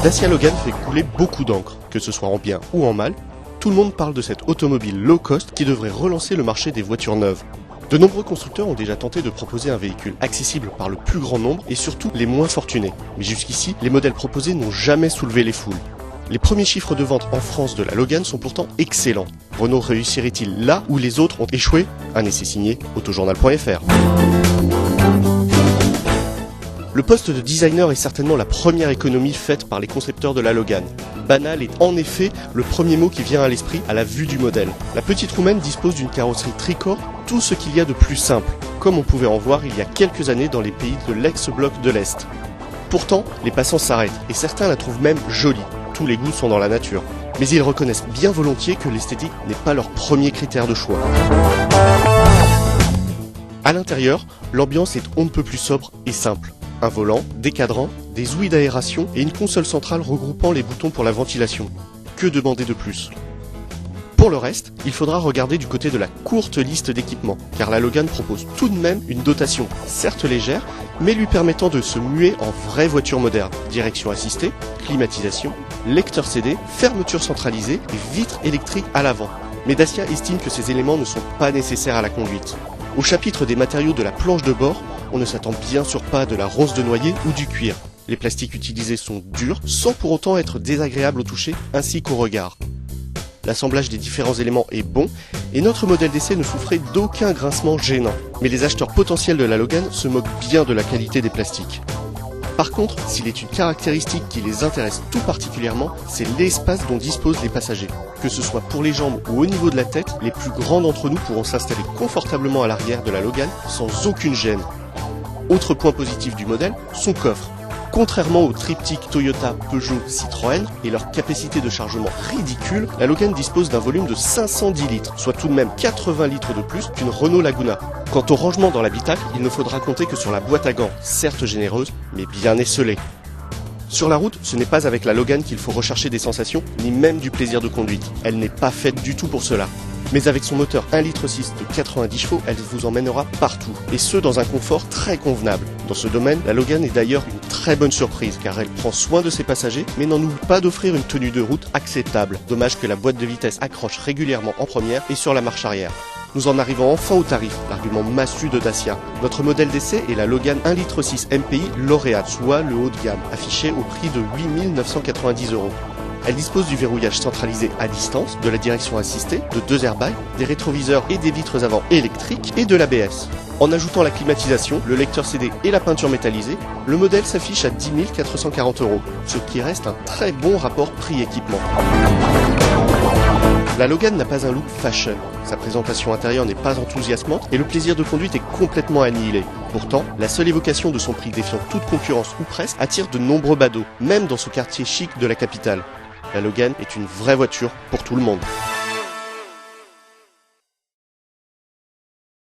Dacia Logan fait couler beaucoup d'encre, que ce soit en bien ou en mal. Tout le monde parle de cette automobile low cost qui devrait relancer le marché des voitures neuves. De nombreux constructeurs ont déjà tenté de proposer un véhicule accessible par le plus grand nombre et surtout les moins fortunés. Mais jusqu'ici, les modèles proposés n'ont jamais soulevé les foules. Les premiers chiffres de vente en France de la Logan sont pourtant excellents. Renault réussirait-il là où les autres ont échoué? Un essai signé autojournal.fr. Le poste de designer est certainement la première économie faite par les concepteurs de la Logan. Banal est en effet le premier mot qui vient à l'esprit à la vue du modèle. La petite roumaine dispose d'une carrosserie tricorps, tout ce qu'il y a de plus simple, comme on pouvait en voir il y a quelques années dans les pays de l'ex-bloc de l'Est. Pourtant, les passants s'arrêtent et certains la trouvent même jolie. Tous les goûts sont dans la nature. Mais ils reconnaissent bien volontiers que l'esthétique n'est pas leur premier critère de choix. À l'intérieur, l'ambiance est on ne peut plus sobre et simple. Un volant, des cadrans, des ouïes d'aération et une console centrale regroupant les boutons pour la ventilation. Que demander de plus? Pour le reste, il faudra regarder du côté de la courte liste d'équipements, car la Logan propose tout de même une dotation, certes légère, mais lui permettant de se muer en vraie voiture moderne. Direction assistée, climatisation, lecteur CD, fermeture centralisée et vitres électriques à l'avant. Mais Dacia estime que ces éléments ne sont pas nécessaires à la conduite. Au chapitre des matériaux de la planche de bord, on ne s'attend bien sûr pas à de la ronce de noyer ou du cuir. Les plastiques utilisés sont durs, sans pour autant être désagréables au toucher ainsi qu'au regard. L'assemblage des différents éléments est bon, et notre modèle d'essai ne souffrait d'aucun grincement gênant. Mais les acheteurs potentiels de la Logan se moquent bien de la qualité des plastiques. Par contre, s'il est une caractéristique qui les intéresse tout particulièrement, c'est l'espace dont disposent les passagers. Que ce soit pour les jambes ou au niveau de la tête, les plus grands d'entre nous pourront s'installer confortablement à l'arrière de la Logan sans aucune gêne. Autre point positif du modèle, son coffre. Contrairement aux triptyques Toyota, Peugeot, Citroën et leur capacité de chargement ridicule, la Logan dispose d'un volume de 510 litres, soit tout de même 80 litres de plus qu'une Renault Laguna. Quant au rangement dans l'habitacle, il ne faudra compter que sur la boîte à gants, certes généreuse, mais bien esselée. Sur la route, ce n'est pas avec la Logan qu'il faut rechercher des sensations, ni même du plaisir de conduite. Elle n'est pas faite du tout pour cela. Mais avec son moteur 1,6 litre de 90 chevaux, elle vous emmènera partout, et ce dans un confort très convenable. Dans ce domaine, la Logan est d'ailleurs une très bonne surprise, car elle prend soin de ses passagers, mais n'en oublie pas d'offrir une tenue de route acceptable. Dommage que la boîte de vitesse accroche régulièrement en première et sur la marche arrière. Nous en arrivons enfin au tarif, l'argument massu de Dacia. Notre modèle d'essai est la Logan 1,6 litre MPI lauréate, soit le haut de gamme, affiché au prix de 8 990 €. Elle dispose du verrouillage centralisé à distance, de la direction assistée, de 2 airbags, des rétroviseurs et des vitres avant électriques et de l'ABS. En ajoutant la climatisation, le lecteur CD et la peinture métallisée, le modèle s'affiche à 10 440 €, ce qui reste un très bon rapport prix-équipement. La Logan n'a pas un look fashion, sa présentation intérieure n'est pas enthousiasmante et le plaisir de conduite est complètement annihilé. Pourtant, la seule évocation de son prix défiant toute concurrence ou presque attire de nombreux badauds, même dans ce quartier chic de la capitale. La Logan est une vraie voiture pour tout le monde.